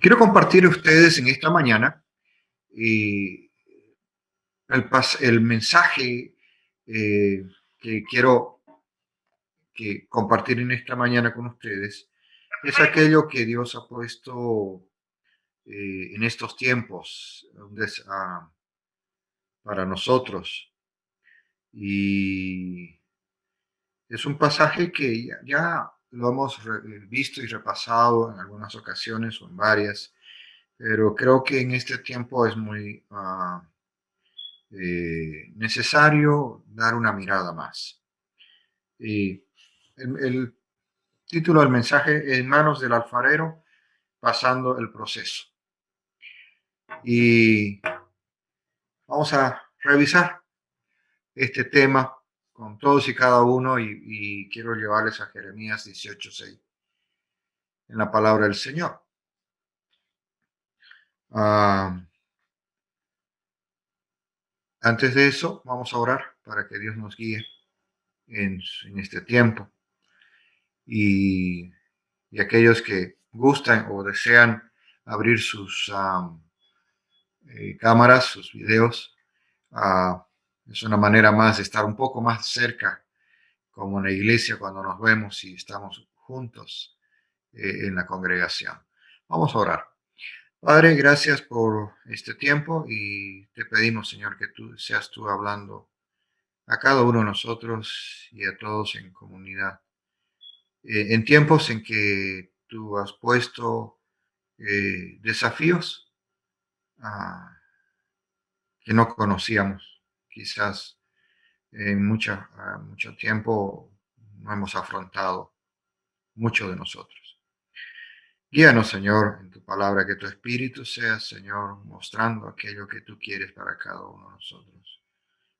Quiero compartir a ustedes en esta mañana eh, el mensaje que quiero compartir en esta mañana con ustedes. Es aquello que Dios ha puesto en estos tiempos para nosotros. Y es un pasaje que ya lo hemos visto y repasado en algunas ocasiones o en varias, pero creo que en este tiempo es muy necesario dar una mirada más. Y el título del mensaje: En manos del alfarero, pasando el proceso. Y vamos a revisar este tema con todos y cada uno y quiero llevarles a Jeremías 18:6 en la palabra del Señor. Ah, Antes de eso, vamos a orar para que Dios nos guíe en este tiempo. Y, y aquellos que gustan o desean abrir sus cámaras, sus videos, es una manera más de estar un poco más cerca, como en la iglesia cuando nos vemos y estamos juntos en la congregación. Vamos a orar. Padre, gracias por este tiempo y te pedimos, Señor, que tú seas tú hablando a cada uno de nosotros y a todos en comunidad. En tiempos en que tú has puesto desafíos que no conocíamos, quizás en mucho tiempo no hemos afrontado, muchos de nosotros. Guíanos, Señor, en tu palabra, que tu Espíritu sea, Señor, mostrando aquello que tú quieres para cada uno de nosotros.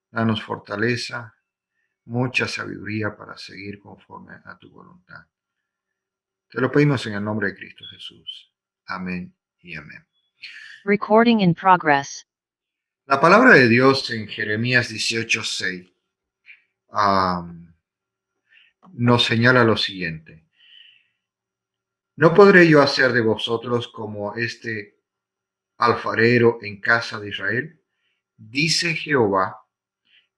Danos fortaleza, mucha sabiduría para seguir conforme a tu voluntad. Te lo pedimos en el nombre de Cristo Jesús. Amén y amén. Recording in progress. La palabra de Dios en Jeremías 18:6 nos señala lo siguiente: ¿No podré yo hacer de vosotros como este alfarero en casa de Israel? Dice Jehová.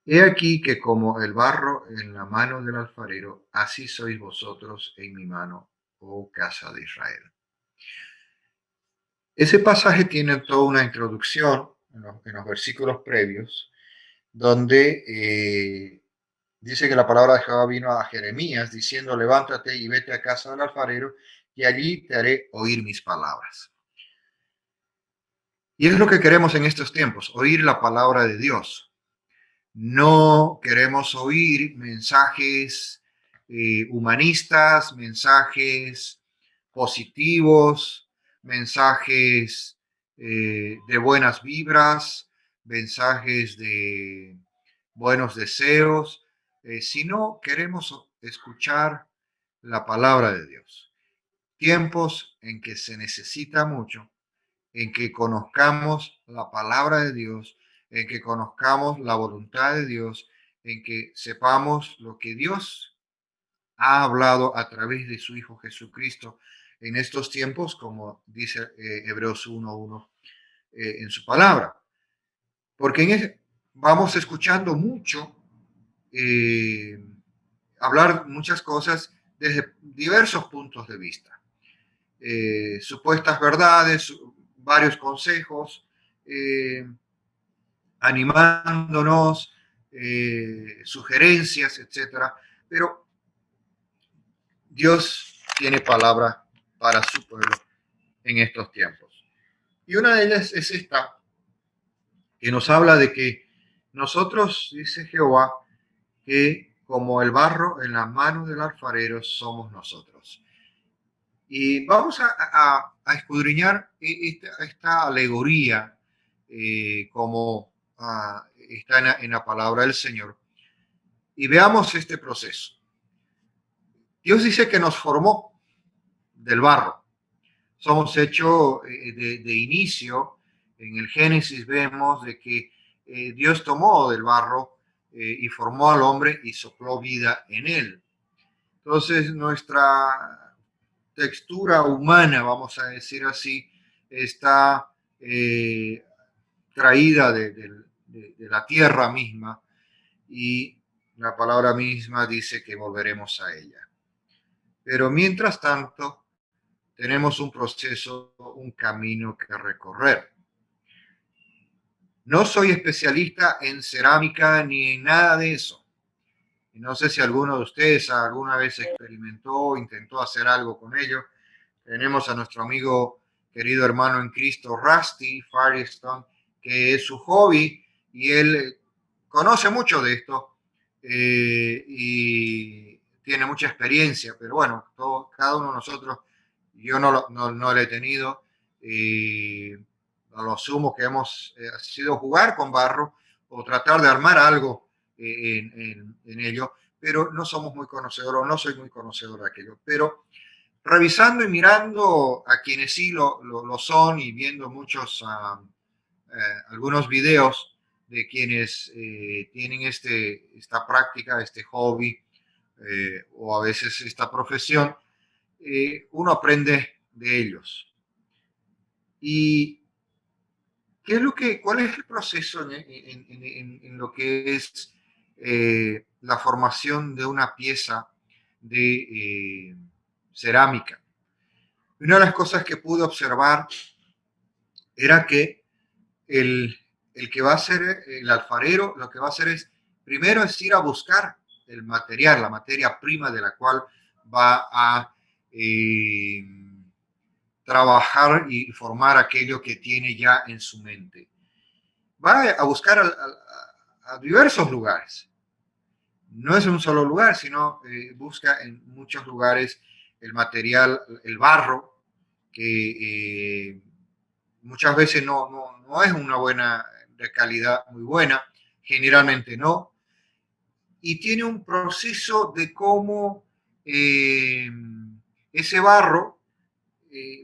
He aquí que como el barro en la mano del alfarero, así sois vosotros en mi mano, oh casa de Israel. Ese pasaje tiene toda una introducción en los versículos previos, donde dice que la palabra de Jehová vino a Jeremías diciendo: levántate y vete a casa del alfarero, y allí te haré oír mis palabras. Y es lo que queremos en estos tiempos: oír la palabra de Dios. No queremos oír mensajes humanistas, mensajes positivos, mensajes de buenas vibras, mensajes de buenos deseos, sino queremos escuchar la palabra de Dios. Tiempos en que se necesita mucho, en que conozcamos la palabra de Dios, en que conozcamos la voluntad de Dios, en que sepamos lo que Dios ha hablado a través de su Hijo Jesucristo en estos tiempos, como dice Hebreos 1:1 en su palabra. Porque vamos escuchando mucho, eh, hablar muchas cosas desde diversos puntos de vista. Supuestas verdades, varios consejos, eh, animándonos, sugerencias, etcétera. Pero Dios tiene palabra para su pueblo en estos tiempos. Y una de ellas es esta, que nos habla de que nosotros, dice Jehová, que como el barro en las manos del alfarero somos nosotros. Y vamos a escudriñar esta alegoría como está en la palabra del Señor. Y veamos este proceso. Dios dice que nos formó del barro. Somos hechos de inicio. En el Génesis vemos de que Dios tomó del barro y formó al hombre y sopló vida en él. Entonces textura humana, vamos a decir así, está traída de la tierra misma, y la palabra misma dice que volveremos a ella. Pero mientras tanto, tenemos un proceso, un camino que recorrer. No soy especialista en cerámica ni en nada de eso. Y no sé si alguno de ustedes alguna vez experimentó o intentó hacer algo con ello. Tenemos a nuestro amigo, querido hermano en Cristo, Rusty Firestone, que es su hobby y él conoce mucho de esto y tiene mucha experiencia, pero bueno, cada uno de nosotros, yo no lo he tenido, y a lo sumo que hemos sido jugar con barro o tratar de armar algo en ello, pero no somos muy conocedores, no soy muy conocedor de aquello, pero revisando y mirando a quienes sí lo son y viendo algunos videos de quienes tienen esta práctica, este hobby o a veces esta profesión, uno aprende de ellos. ¿Y cuál es el proceso en lo que es la formación de una pieza de cerámica? Una de las cosas que pude observar era que el, el que va a ser el alfarero, lo que va a hacer es, primero es ir a buscar el material, la materia prima de la cual va a eh, trabajar y formar aquello que tiene ya en su mente. Va a buscar a diversos lugares. No es en un solo lugar, sino busca en muchos lugares el material, el barro, que muchas veces no es una buena, de calidad muy buena, generalmente no, y tiene un proceso de cómo eh, ese barro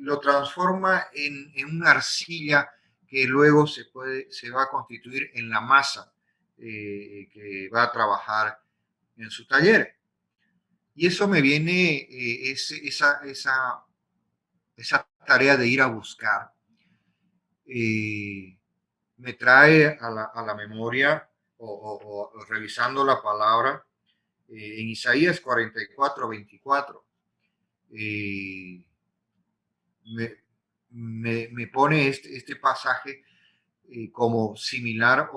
lo transforma en una arcilla que luego se va a constituir en la masa que va a trabajar en su taller. Y eso me viene, esa tarea de ir a buscar, me trae a la memoria o revisando la palabra en Isaías 44:24. Eh, me, me pone este pasaje como similar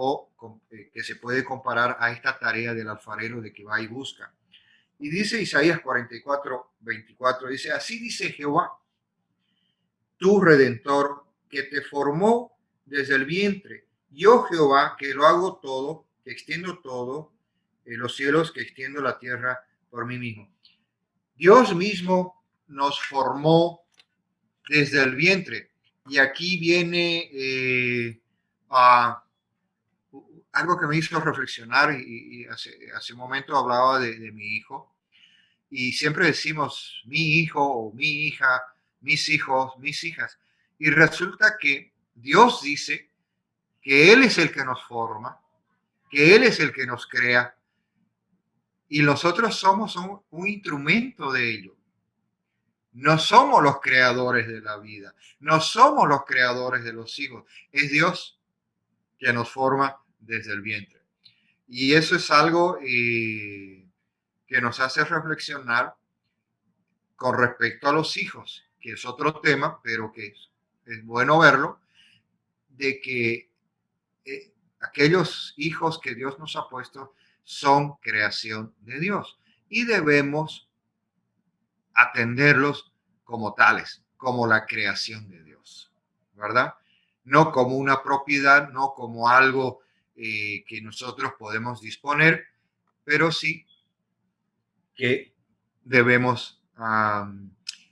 que se puede comparar a esta tarea del alfarero de que va y busca. Y dice Isaías 44:24, dice, así dice Jehová, tu redentor, que te formó desde el vientre. Yo Jehová, que lo hago todo, que extiendo todo, los cielos, que extiendo la tierra por mí mismo. Dios mismo nos formó desde el vientre. Y aquí viene algo que me hizo reflexionar y hace un momento hablaba de mi hijo. Y siempre decimos mi hijo o mi hija, mis hijos, mis hijas. Y resulta que Dios dice que Él es el que nos forma, que Él es el que nos crea y nosotros somos un instrumento de ello. No somos los creadores de la vida, no somos los creadores de los hijos, es Dios que nos forma desde el vientre. Y eso es algo que nos hace reflexionar con respecto a los hijos, que es otro tema, pero que es bueno verlo, de que aquellos hijos que Dios nos ha puesto son creación de Dios y debemos atenderlos como tales, como la creación de Dios, ¿verdad? No como una propiedad, no como algo que nosotros podemos disponer, pero sí que debemos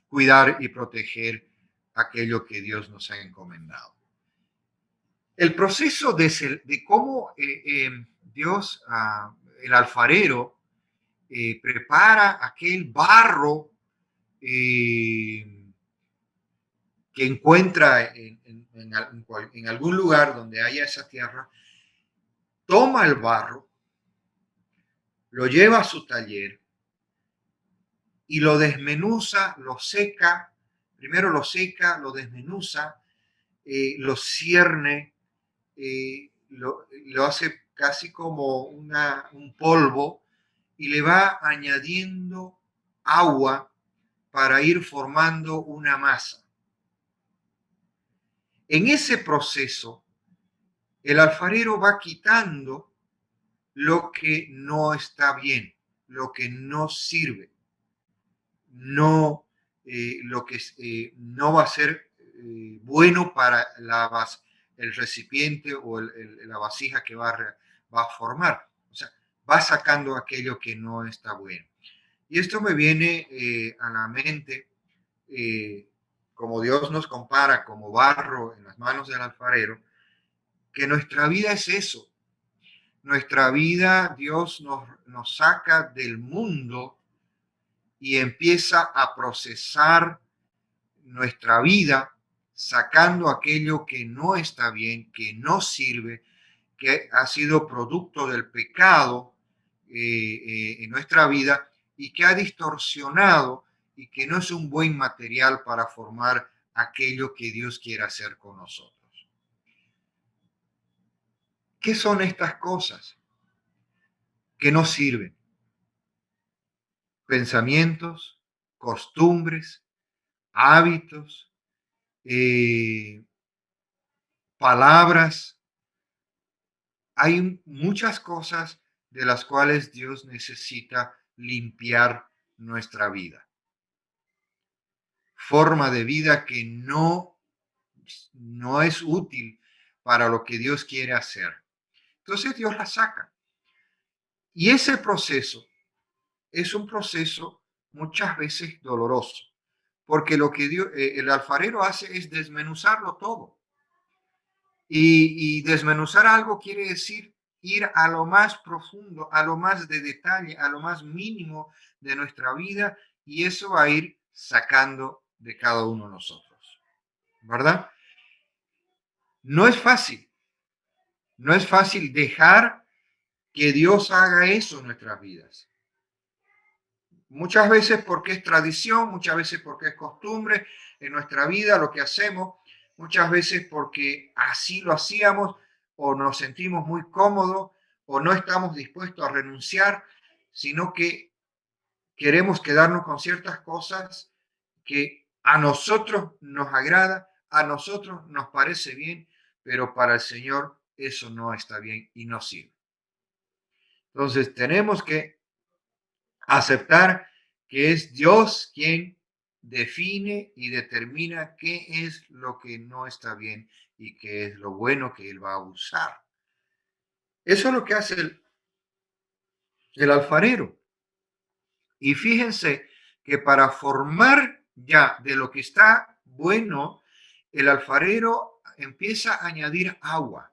cuidar y proteger aquello que Dios nos ha encomendado. El proceso de cómo Dios, el alfarero, prepara aquel barro que encuentra en algún lugar donde haya esa tierra, toma el barro, lo lleva a su taller y lo desmenuza, lo seca, primero lo seca, lo desmenuza, lo cierne, lo hace casi como un polvo y le va añadiendo agua para ir formando una masa. En ese proceso, el alfarero va quitando lo que no está bien, lo que no sirve, no lo que no va a ser bueno para el recipiente o la vasija que va a formar. O sea, va sacando aquello que no está bueno. Y esto me viene a la mente, eh, como Dios nos compara como barro en las manos del alfarero, que nuestra vida es eso. Nuestra vida, Dios nos saca del mundo y empieza a procesar nuestra vida, sacando aquello que no está bien, que no sirve, que ha sido producto del pecado en nuestra vida y que ha distorsionado y que no es un buen material para formar aquello que Dios quiere hacer con nosotros. ¿Qué son estas cosas que no sirven? Pensamientos, costumbres, hábitos, eh, palabras. Hay muchas cosas de las cuales Dios necesita limpiar nuestra vida. Forma de vida que no es útil para lo que Dios quiere hacer. Entonces Dios la saca. Y ese proceso es un proceso muchas veces doloroso, porque lo que el alfarero hace es desmenuzarlo todo. Y desmenuzar algo quiere decir ir a lo más profundo, a lo más de detalle, a lo más mínimo de nuestra vida, y eso va a ir sacando de cada uno de nosotros, ¿verdad? No es fácil, no es fácil dejar que Dios haga eso en nuestras vidas. Muchas veces porque es tradición, muchas veces porque es costumbre en nuestra vida lo que hacemos, muchas veces porque así lo hacíamos o nos sentimos muy cómodos o no estamos dispuestos a renunciar, sino que queremos quedarnos con ciertas cosas que a nosotros nos agrada, a nosotros nos parece bien, pero para el Señor eso no está bien y no sirve. Entonces tenemos que aceptar que es Dios quien define y determina qué es lo que no está bien y qué es lo bueno que Él va a usar. Eso es lo que hace el alfarero. Y fíjense que para formar ya de lo que está bueno, el alfarero empieza a añadir agua.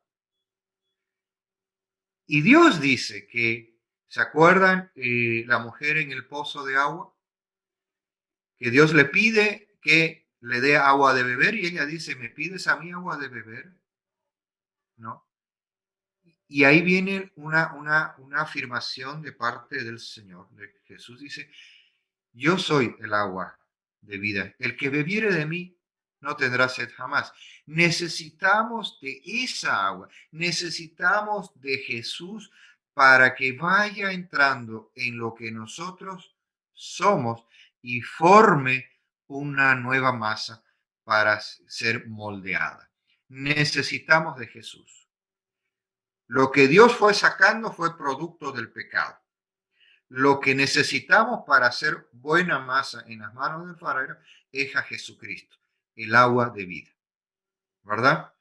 Y Dios dice que, ¿se acuerdan la mujer en el pozo de agua? Que Dios le pide que le dé agua de beber y ella dice, ¿me pides a mí agua de beber? ¿No? Y ahí viene una afirmación de parte del Señor. Jesús dice, yo soy el agua de vida. El que bebiere de mí no tendrá sed jamás. Necesitamos de esa agua. Necesitamos de Jesús para que vaya entrando en lo que nosotros somos y forme una nueva masa para ser moldeada. Necesitamos de Jesús. Lo que Dios fue sacando fue producto del pecado. Lo que necesitamos para hacer buena masa en las manos del farero es a Jesucristo, el agua de vida, ¿verdad?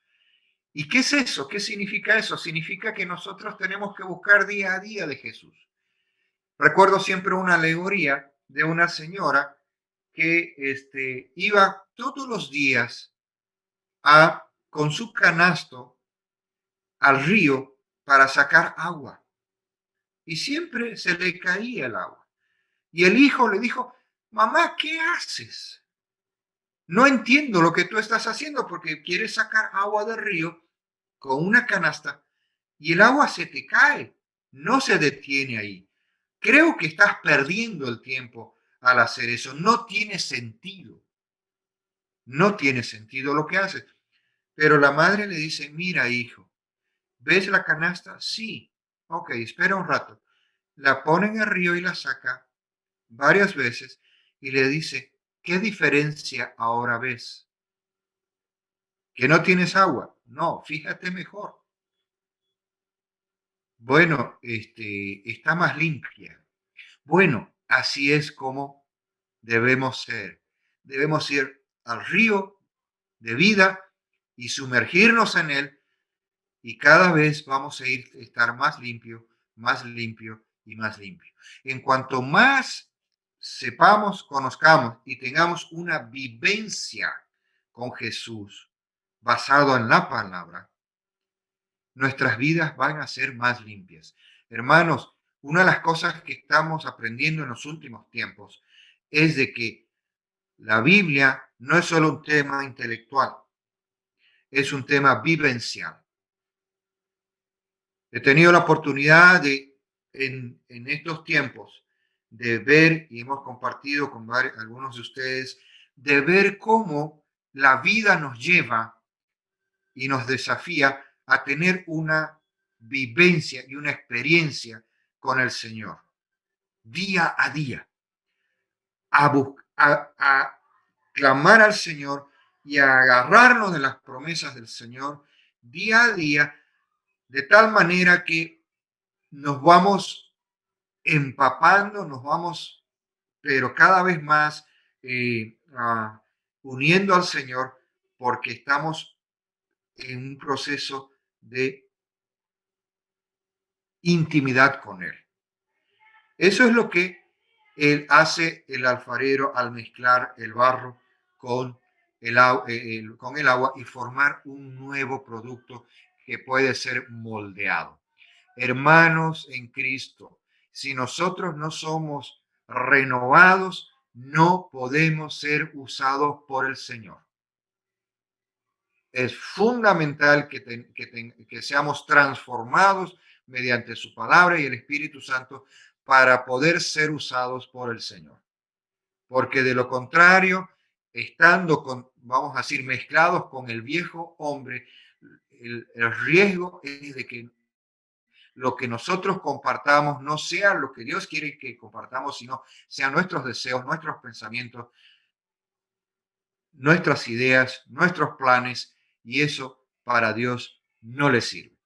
¿Y qué es eso? ¿Qué significa eso? Significa que nosotros tenemos que buscar día a día de Jesús. Recuerdo siempre una alegoría de una señora que iba todos los días con su canasto al río para sacar agua y siempre se le caía el agua. Y el hijo le dijo, mamá, ¿qué haces? No entiendo lo que tú estás haciendo porque quieres sacar agua del río con una canasta y el agua se te cae, no se detiene ahí. Creo que estás perdiendo el tiempo al hacer eso. No tiene sentido. No tiene sentido lo que hace. Pero la madre le dice, mira, hijo, ¿ves la canasta? Sí. Ok, espera un rato. La pone en el río y la saca varias veces y le dice, ¿qué diferencia ahora ves? ¿Que no tienes agua? No, fíjate mejor. Bueno, está más limpia. Bueno, así es como debemos ser. Debemos ir al río de vida y sumergirnos en él y cada vez vamos a estar más limpio y más limpio. En cuanto más sepamos, conozcamos y tengamos una vivencia con Jesús basado en la palabra, nuestras vidas van a ser más limpias. Hermanos, una de las cosas que estamos aprendiendo en los últimos tiempos es de que la Biblia no es solo un tema intelectual, es un tema vivencial. He tenido la oportunidad en estos tiempos, de ver, y hemos compartido con algunos de ustedes, de ver cómo la vida nos lleva y nos desafía a tener una vivencia y una experiencia con el Señor, día a día, a clamar al Señor y a agarrarnos de las promesas del Señor día a día, de tal manera que nos vamos empapando, nos vamos, pero cada vez más uniendo al Señor, porque estamos en un proceso de intimidad con Él. Eso es lo que Él hace el alfarero al mezclar el barro con con el agua y formar un nuevo producto que puede ser moldeado. Hermanos en Cristo, si nosotros no somos renovados, no podemos ser usados por el Señor. Es fundamental que seamos transformados mediante su palabra y el Espíritu Santo para poder ser usados por el Señor. Porque de lo contrario, estando vamos a decir, mezclados con el viejo hombre, el riesgo es de que lo que nosotros compartamos no sea lo que Dios quiere que compartamos, sino sean nuestros deseos, nuestros pensamientos, nuestras ideas, nuestros planes, y eso para Dios no le sirve.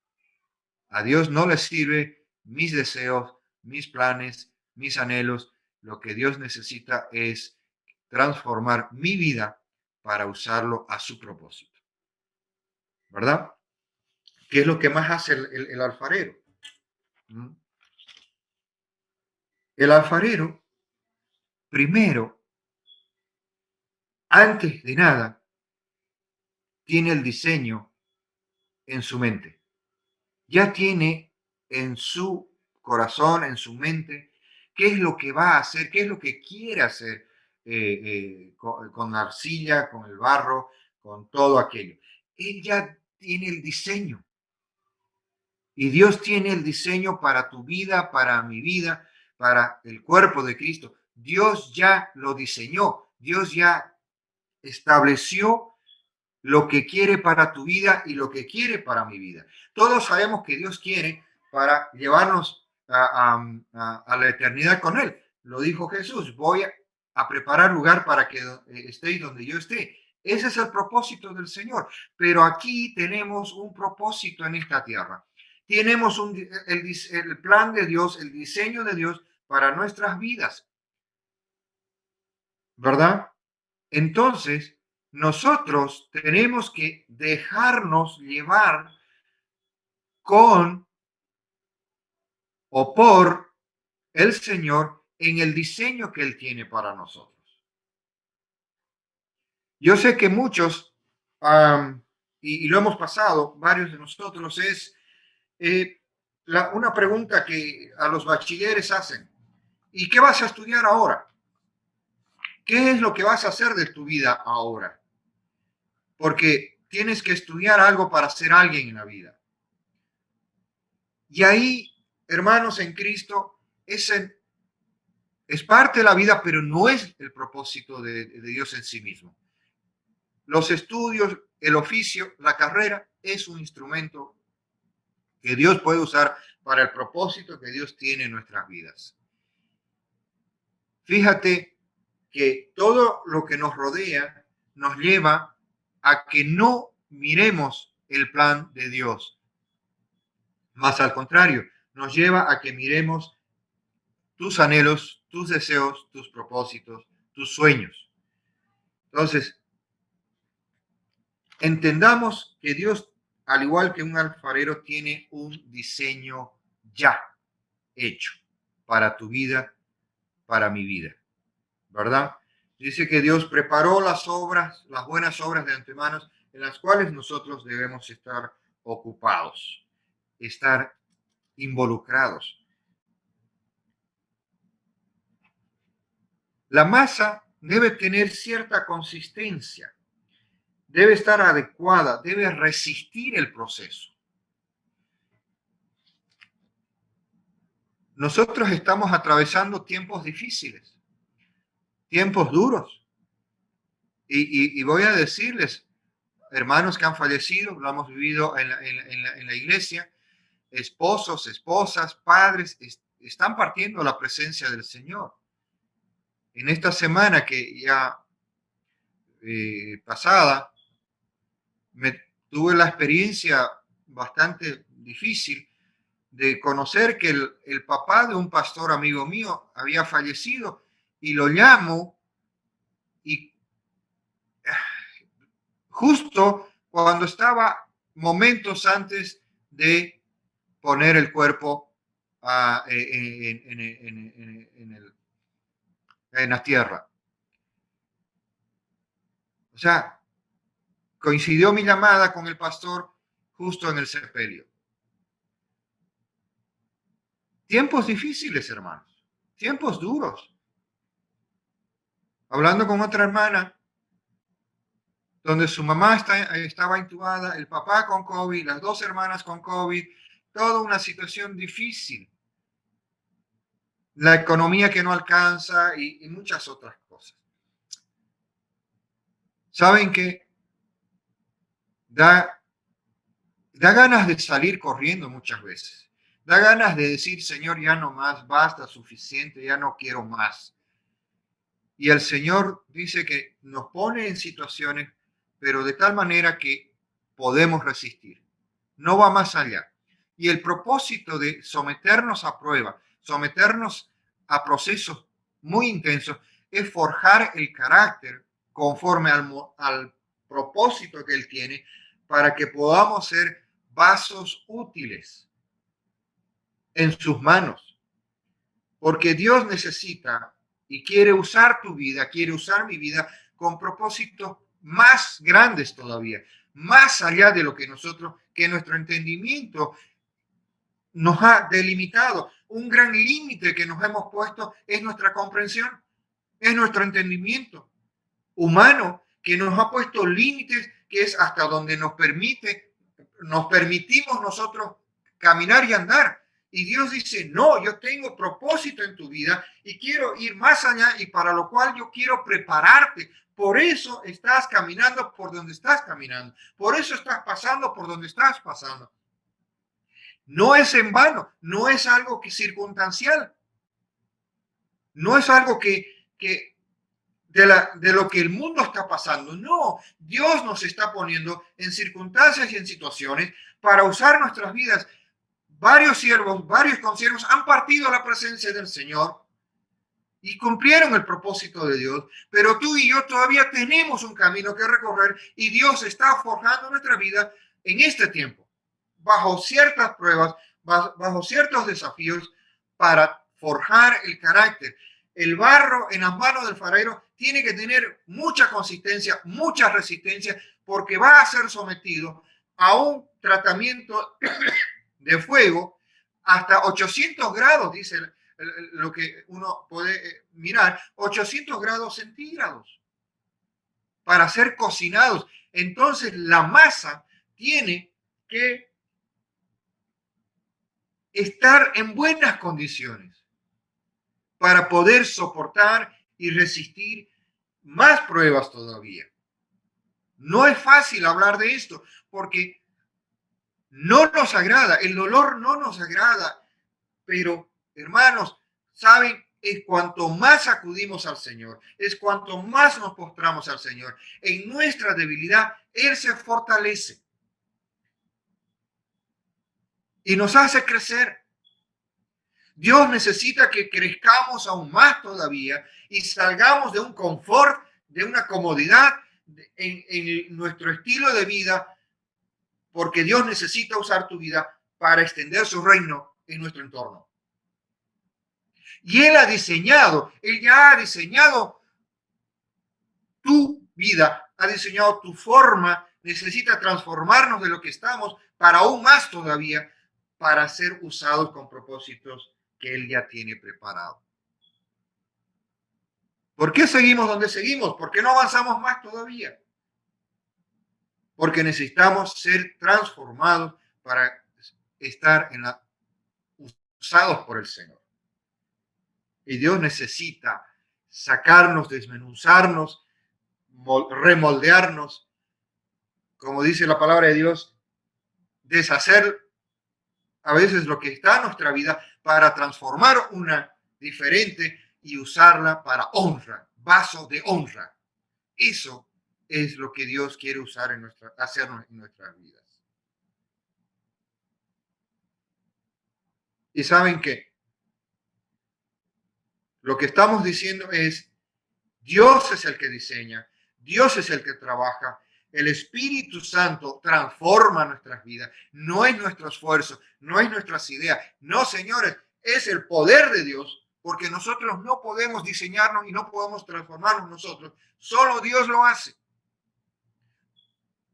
A Dios no le sirve mis deseos, mis planes, mis anhelos. Lo que Dios necesita es transformar mi vida para usarlo a su propósito. ¿Verdad? ¿Qué es lo que más hace el alfarero? ¿Mm? El alfarero, primero, antes de nada, tiene el diseño en su mente. Ya tiene en su corazón, en su mente, qué es lo que va a hacer, qué es lo que quiere hacer con la arcilla, con el barro, con todo aquello. Él ya tiene el diseño. Y Dios tiene el diseño para tu vida, para mi vida, para el cuerpo de Cristo. Dios ya lo diseñó. Dios ya estableció lo que quiere para tu vida y lo que quiere para mi vida. Todos sabemos que Dios quiere para llevarnos a la eternidad con Él. Lo dijo Jesús, voy a preparar lugar para que estéis donde yo esté. Ese es el propósito del Señor. Pero aquí tenemos un propósito en esta tierra. Tenemos el plan de Dios, el diseño de Dios para nuestras vidas, ¿verdad? Entonces, nosotros tenemos que dejarnos llevar con o por el Señor en el diseño que Él tiene para nosotros. Yo sé que muchos, y lo hemos pasado, varios de nosotros, es eh, una pregunta que a los bachilleres hacen. ¿Y qué vas a estudiar ahora? ¿Qué es lo que vas a hacer de tu vida ahora? Porque tienes que estudiar algo para ser alguien en la vida. Y ahí, hermanos en Cristo, Es parte de la vida, pero no es el propósito de Dios en sí mismo. Los estudios, el oficio, la carrera es un instrumento que Dios puede usar para el propósito que Dios tiene en nuestras vidas. Fíjate que todo lo que nos rodea nos lleva a que no miremos el plan de Dios. Más al contrario, nos lleva a que miremos tus anhelos, tus deseos, tus propósitos, tus sueños. Entonces, entendamos que Dios, al igual que un alfarero, tiene un diseño ya hecho para tu vida, para mi vida, ¿verdad? Dice que Dios preparó las obras, las buenas obras de antemano, en las cuales nosotros debemos estar ocupados, estar involucrados. La masa debe tener cierta consistencia, debe estar adecuada, debe resistir el proceso. Nosotros estamos atravesando tiempos difíciles, tiempos duros. Y voy a decirles, hermanos que han fallecido, lo hemos vivido en la iglesia, esposos, esposas, padres, están partiendo la presencia del Señor. En esta semana que ya pasada, tuve la experiencia bastante difícil de conocer que el papá de un pastor amigo mío había fallecido y lo llamo y justo cuando estaba momentos antes de poner el cuerpo en la tierra. O sea, coincidió mi llamada con el pastor justo en el sepelio. Tiempos difíciles, hermanos, tiempos duros. Hablando con otra hermana, donde su mamá estaba intubada, el papá con COVID, las dos hermanas con COVID, toda una situación difícil. La economía que no alcanza y muchas otras cosas. ¿Saben qué? Da ganas de salir corriendo muchas veces. Da ganas de decir, Señor, ya no más, basta, suficiente, ya no quiero más. Y el Señor dice que nos pone en situaciones, pero de tal manera que podemos resistir. No va más allá. Y el propósito de someternos a prueba, someternos a procesos muy intensos, es forjar el carácter conforme al propósito que Él tiene para que podamos ser vasos útiles en sus manos. Porque Dios necesita y quiere usar tu vida, quiere usar mi vida con propósitos más grandes todavía, más allá de lo que que nuestro entendimiento nos ha delimitado. Un gran límite que nos hemos puesto es nuestra comprensión, es nuestro entendimiento humano que nos ha puesto límites, que es hasta donde nos permitimos nosotros caminar y andar. Y Dios dice, no, yo tengo propósito en tu vida y quiero ir más allá y para lo cual yo quiero prepararte. Por eso estás caminando por donde estás caminando. Por eso estás pasando por donde estás pasando. No es en vano, no es algo que circunstancial. No es algo que de lo que el mundo está pasando. No, Dios nos está poniendo en circunstancias y en situaciones para usar nuestras vidas. Varios siervos, varios consiervos han partido a la presencia del Señor y cumplieron el propósito de Dios, pero tú y yo todavía tenemos un camino que recorrer y Dios está forjando nuestra vida en este tiempo, bajo ciertas pruebas, bajo ciertos desafíos para forjar el carácter. El barro en las manos del alfarero tiene que tener mucha consistencia, mucha resistencia, porque va a ser sometido a un tratamiento de fuego hasta 800 grados, dice lo que uno puede mirar, 800 grados centígrados para ser cocinados. Entonces la masa tiene que estar en buenas condiciones. para poder soportar y resistir más pruebas todavía. No es fácil hablar de esto porque no nos agrada, el dolor no nos agrada, pero hermanos, saben, es cuanto más acudimos al Señor, es cuanto más nos postramos al Señor. En nuestra debilidad, Él se fortalece y nos hace crecer. Dios necesita que crezcamos aún más todavía y salgamos de un confort, de una comodidad en nuestro estilo de vida, porque Dios necesita usar tu vida para extender su reino en nuestro entorno. Y Él ha diseñado, Él ya ha diseñado tu vida, ha diseñado tu forma, necesita transformarnos de lo que estamos para aún más todavía, para ser usados con propósitos que Él ya tiene preparado. ¿Por qué seguimos donde seguimos? ¿Por qué no avanzamos más todavía? Porque necesitamos ser transformados para estar usados por el Señor. Y Dios necesita sacarnos, desmenuzarnos, remoldearnos, como dice la palabra de Dios, deshacer a veces lo que está en nuestra vida para transformar una diferente y usarla para honra, vaso de honra. Eso es lo que Dios quiere usar hacernos en nuestras vidas. Y saben que lo que estamos diciendo es, Dios es el que diseña, Dios es el que trabaja, el Espíritu Santo transforma nuestras vidas, no es nuestro esfuerzo, no es nuestras ideas, no, señores, es el poder de Dios, porque nosotros no podemos diseñarnos y no podemos transformarnos nosotros, solo Dios lo hace.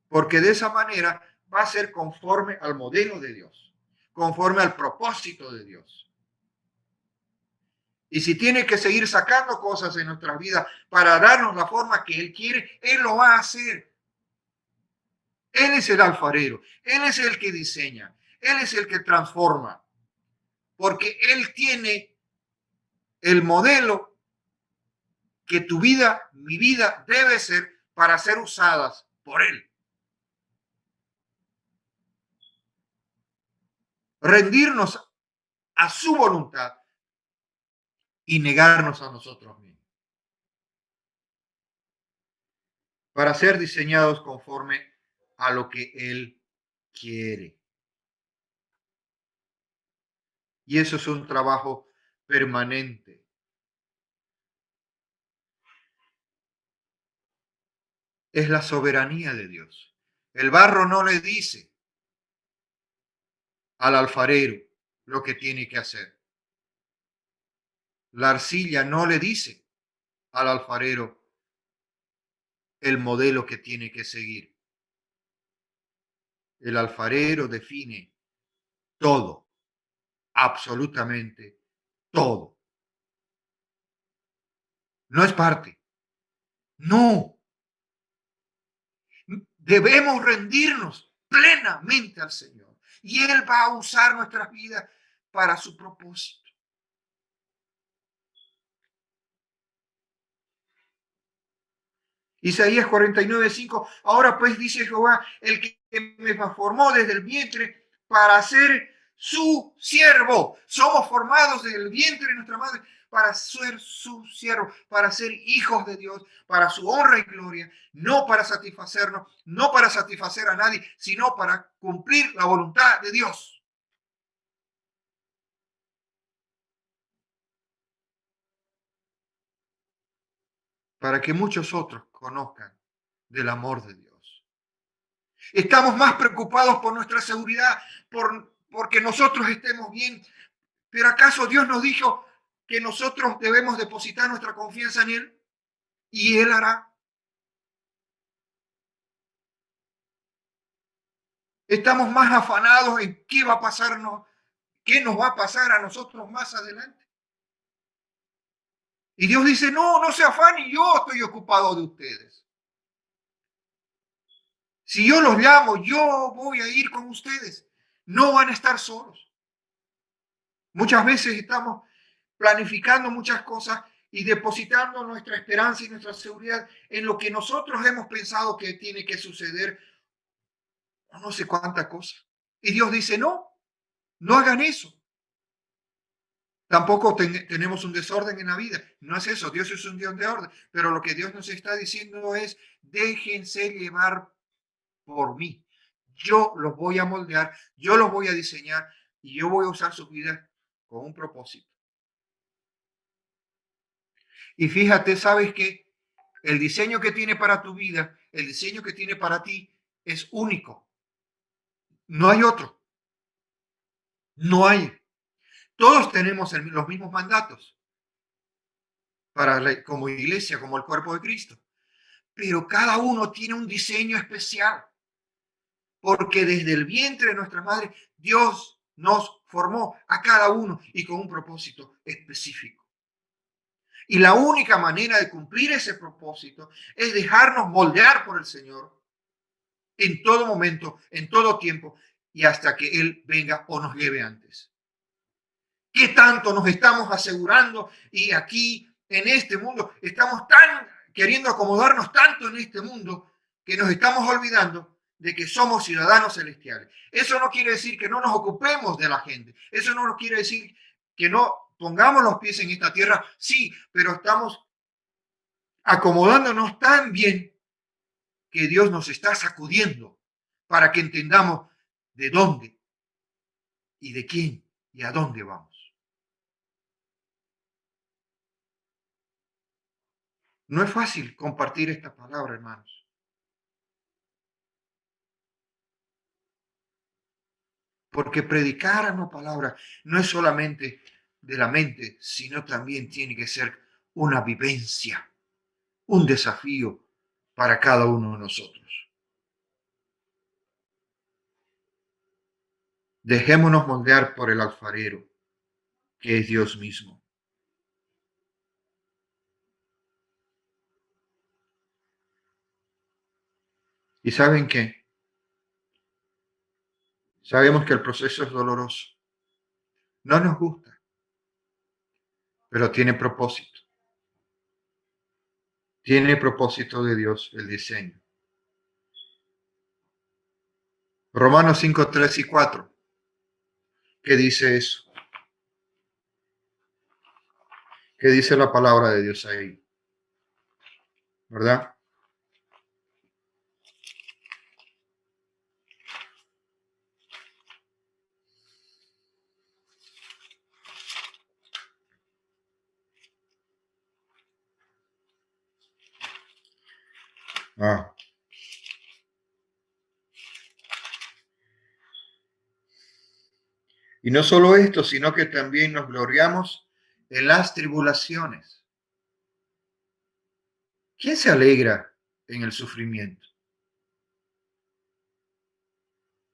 Porque de esa manera va a ser conforme al modelo de Dios, conforme al propósito de Dios. Y si tiene que seguir sacando cosas en nuestras vidas para darnos la forma que Él quiere, Él lo va a hacer. Él es el alfarero, Él es el que diseña, Él es el que transforma, porque Él tiene el modelo que tu vida, mi vida, debe ser para ser usadas por Él. Rendirnos a su voluntad y negarnos a nosotros mismos, para ser diseñados conforme a lo que Él quiere. Y eso es un trabajo permanente. Es la soberanía de Dios. El barro no le dice al alfarero lo que tiene que hacer. La arcilla no le dice al alfarero el modelo que tiene que seguir. El alfarero define todo, absolutamente todo. No es parte. No. Debemos rendirnos plenamente al Señor. Y Él va a usar nuestras vidas para su propósito. Isaías 49:5. Ahora pues dice Jehová, el que me formó desde el vientre para ser su siervo. Somos formados desde el vientre de nuestra madre para ser su siervo, para ser hijos de Dios, para su honra y gloria, no para satisfacernos, no para satisfacer a nadie, sino para cumplir la voluntad de Dios. Para que muchos otros conozcan del amor de Dios. Estamos más preocupados por nuestra seguridad, porque nosotros estemos bien. Pero ¿acaso Dios nos dijo que nosotros debemos depositar nuestra confianza en Él? Y Él hará. Estamos más afanados en qué va a pasarnos, qué nos va a pasar a nosotros más adelante. Y Dios dice, no, no se afanen, yo estoy ocupado de ustedes. Si yo los llamo, yo voy a ir con ustedes. No van a estar solos. Muchas veces estamos planificando muchas cosas y depositando nuestra esperanza y nuestra seguridad en lo que nosotros hemos pensado que tiene que suceder, o no sé cuánta cosa. Y Dios dice, no, no hagan eso. Tampoco tenemos un desorden en la vida. No es eso. Dios es un Dios de orden. Pero lo que Dios nos está diciendo es, déjense llevar por mí. Yo los voy a moldear, yo los voy a diseñar y yo voy a usar sus vidas con un propósito. Y fíjate, ¿sabes qué? El diseño que tiene para tu vida, el diseño que tiene para ti es único. No hay otro. No hay. Todos tenemos los mismos mandatos como iglesia, como el cuerpo de Cristo. Pero cada uno tiene un diseño especial. Porque desde el vientre de nuestra madre, Dios nos formó a cada uno y con un propósito específico. Y la única manera de cumplir ese propósito es dejarnos moldear por el Señor en todo momento, en todo tiempo y hasta que Él venga o nos lleve antes. ¿Qué tanto nos estamos asegurando? Y aquí, en este mundo, estamos tan queriendo acomodarnos tanto en este mundo que nos estamos olvidando de que somos ciudadanos celestiales. Eso no quiere decir que no nos ocupemos de la gente. Eso no quiere decir que no pongamos los pies en esta tierra. Sí, pero estamos acomodándonos tan bien que Dios nos está sacudiendo para que entendamos de dónde y de quién y a dónde vamos. No es fácil compartir esta palabra, hermanos, porque predicar una palabra no es solamente de la mente, sino también tiene que ser una vivencia, un desafío para cada uno de nosotros. Dejémonos moldear por el alfarero, que es Dios mismo. ¿Y saben qué? Sabemos que el proceso es doloroso. No nos gusta, pero tiene propósito. Tiene propósito de Dios el diseño. Romanos 5, 3 y 4. ¿Qué dice eso? ¿Qué dice la palabra de Dios ahí? ¿Verdad? Ah. Y no solo esto, sino que también nos gloriamos en las tribulaciones. ¿Quién se alegra en el sufrimiento?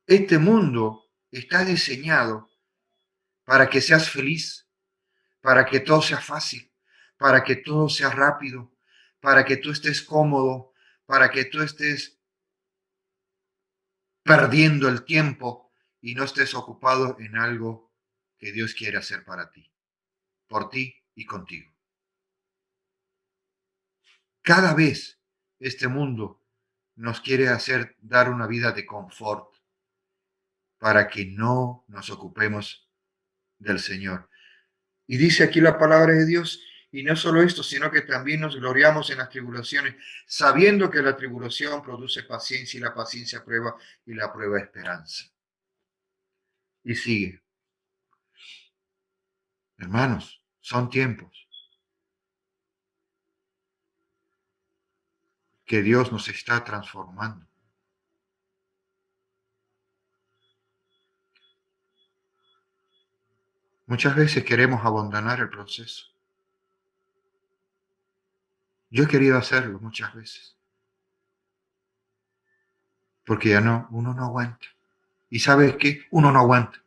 Este mundo está diseñado para que seas feliz, para que todo sea fácil, para que todo sea rápido, para que tú estés cómodo, para que tú estés perdiendo el tiempo y no estés ocupado en algo que Dios quiere hacer para ti, por ti y contigo. Cada vez este mundo nos quiere hacer dar una vida de confort para que no nos ocupemos del Señor. Y dice aquí la palabra de Dios, y no solo esto, sino que también nos gloriamos en las tribulaciones, sabiendo que la tribulación produce paciencia y la paciencia prueba y la prueba esperanza. Y sigue. Hermanos, son tiempos que Dios nos está transformando. Muchas veces queremos abandonar el proceso. Yo he querido hacerlo muchas veces, porque ya no, uno no aguanta. ¿Y sabes qué? Uno no aguanta.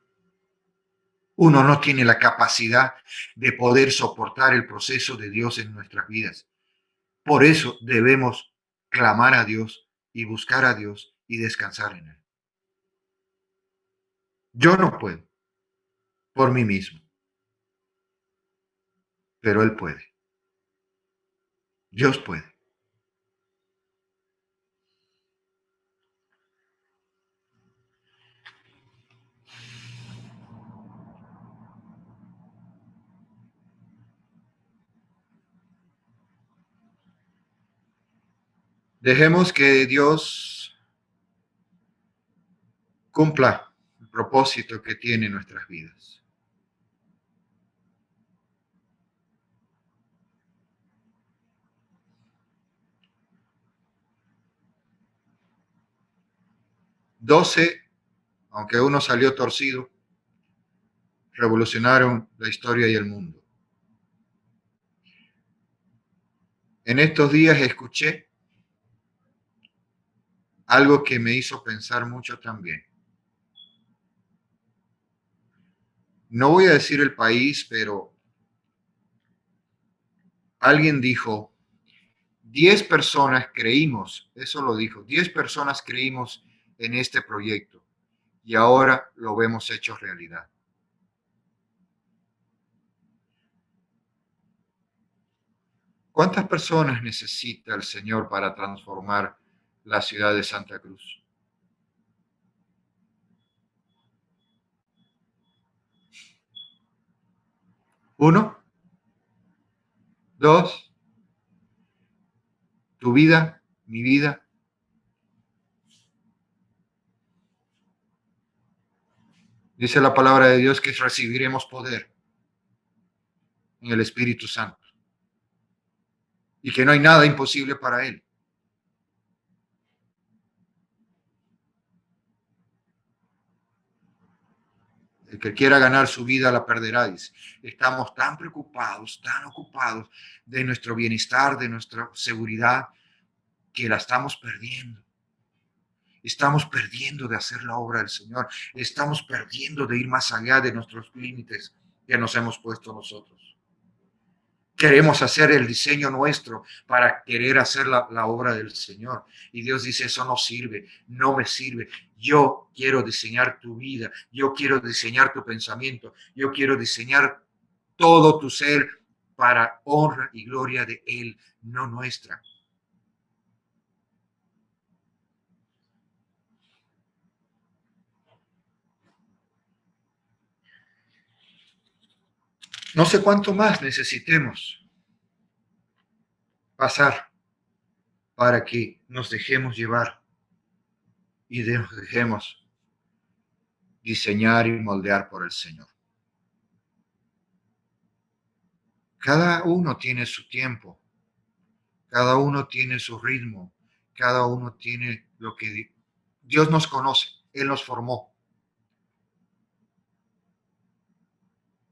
Uno no tiene la capacidad de poder soportar el proceso de Dios en nuestras vidas. Por eso debemos clamar a Dios y buscar a Dios y descansar en Él. Yo no puedo por mí mismo. pero Él puede. Dios puede. Dejemos que Dios cumpla el propósito que tiene en nuestras vidas. Doce, aunque uno salió torcido, revolucionaron la historia y el mundo. En estos días escuché algo que me hizo pensar mucho también. No voy a decir el país, pero alguien dijo, 10 personas creímos, eso lo dijo, 10 personas creímos en este proyecto y ahora lo vemos hecho realidad. ¿Cuántas personas necesita el Señor para transformar la ciudad de Santa Cruz? ¿Uno? ¿Dos? ¿Tu vida? ¿Mi vida? Dice la palabra de Dios que recibiremos poder en el Espíritu Santo y que no hay nada imposible para Él. El que quiera ganar su vida la perderá, dice. Estamos tan preocupados, tan ocupados de nuestro bienestar, de nuestra seguridad, que la estamos perdiendo. Estamos perdiendo de hacer la obra del Señor. Estamos perdiendo de ir más allá de nuestros límites que nos hemos puesto nosotros. Queremos hacer el diseño nuestro para querer hacer la obra del Señor. Y Dios dice, eso no sirve, no me sirve. Yo quiero diseñar tu vida, yo quiero diseñar tu pensamiento, yo quiero diseñar todo tu ser para honra y gloria de Él, no nuestra. No sé cuánto más necesitemos pasar para que nos dejemos llevar y nos dejemos diseñar y moldear por el Señor. Cada uno tiene su tiempo, cada uno tiene su ritmo, cada uno tiene lo que Dios nos conoce, Él nos formó.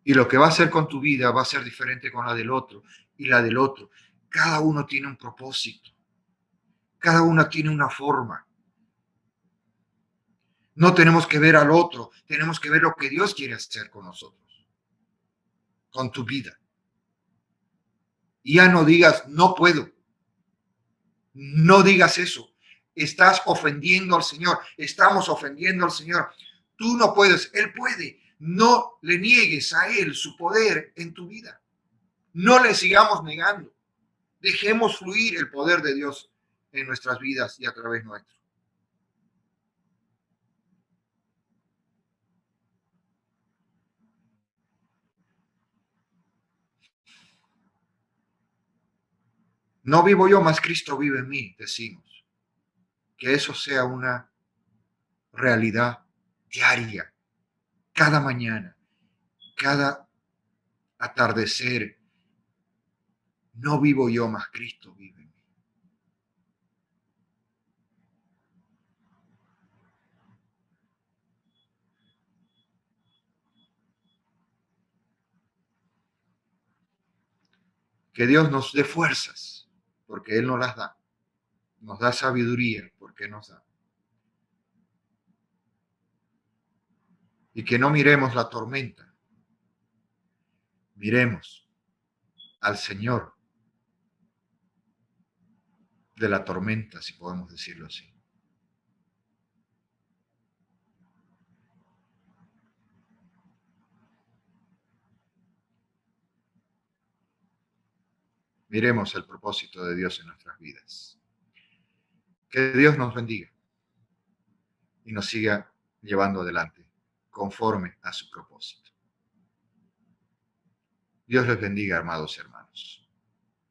Y lo que va a hacer con tu vida va a ser diferente con la del otro y la del otro. Cada uno tiene un propósito, cada uno tiene una forma. No tenemos que ver al otro, tenemos que ver lo que Dios quiere hacer con nosotros, con tu vida. Y ya no digas, no puedo. No digas eso. Estás ofendiendo al Señor. Estamos ofendiendo al Señor. Tú no puedes, Él puede. No le niegues a Él su poder en tu vida. No le sigamos negando. Dejemos fluir el poder de Dios en nuestras vidas y a través nuestro. No vivo yo, mas Cristo vive en mí, decimos. Que eso sea una realidad diaria, cada mañana, cada atardecer. No vivo yo, mas Cristo vive en mí. Que Dios nos dé fuerzas, porque Él nos las da. Nos da sabiduría, porque nos da. Y que no miremos la tormenta, miremos al Señor de la tormenta, si podemos decirlo así. Miremos el propósito de Dios en nuestras vidas. Que Dios nos bendiga y nos siga llevando adelante conforme a su propósito. Dios les bendiga, amados hermanos.